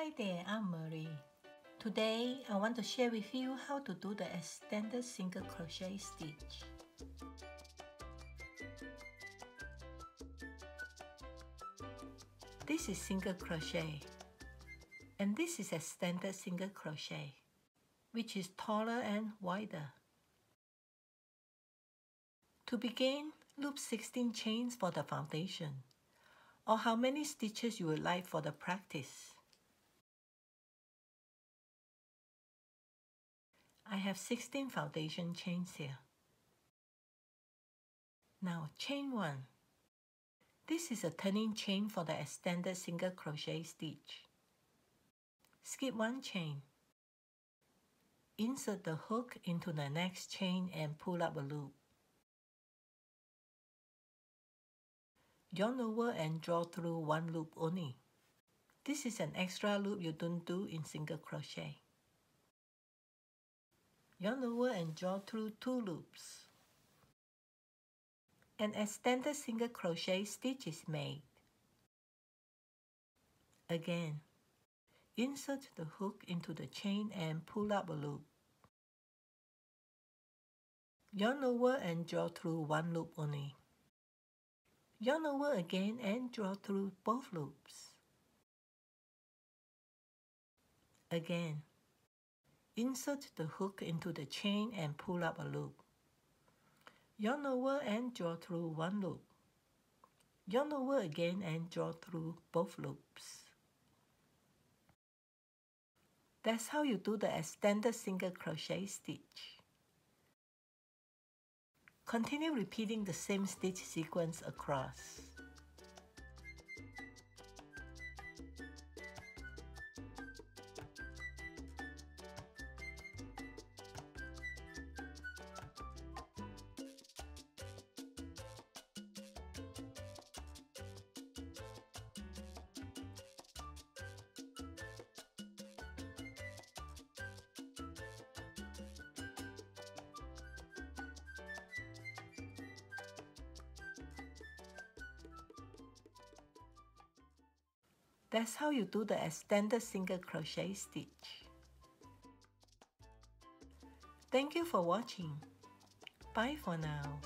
Hi there, I'm Marie. Today I want to share with you how to do the extended single crochet stitch. This is single crochet and this is extended single crochet, which is taller and wider. To begin, loop 16 chains for the foundation, or how many stitches you would like for the practice. I have 16 foundation chains here. Now chain 1. This is a turning chain for the extended single crochet stitch. Skip one chain. Insert the hook into the next chain and pull up a loop. Yarn over and draw through one loop only. This is an extra loop you don't do in single crochet. Yarn over and draw through 2 loops. An extended single crochet stitch is made. Again, insert the hook into the chain and pull up a loop. Yarn over and draw through one loop only. Yarn over again and draw through both loops. Again, insert the hook into the chain and pull up a loop. Yarn over and draw through one loop. Yarn over again and draw through both loops. That's how you do the extended single crochet stitch. Continue repeating the same stitch sequence across. That's how you do the extended single crochet stitch. Thank you for watching. Bye for now.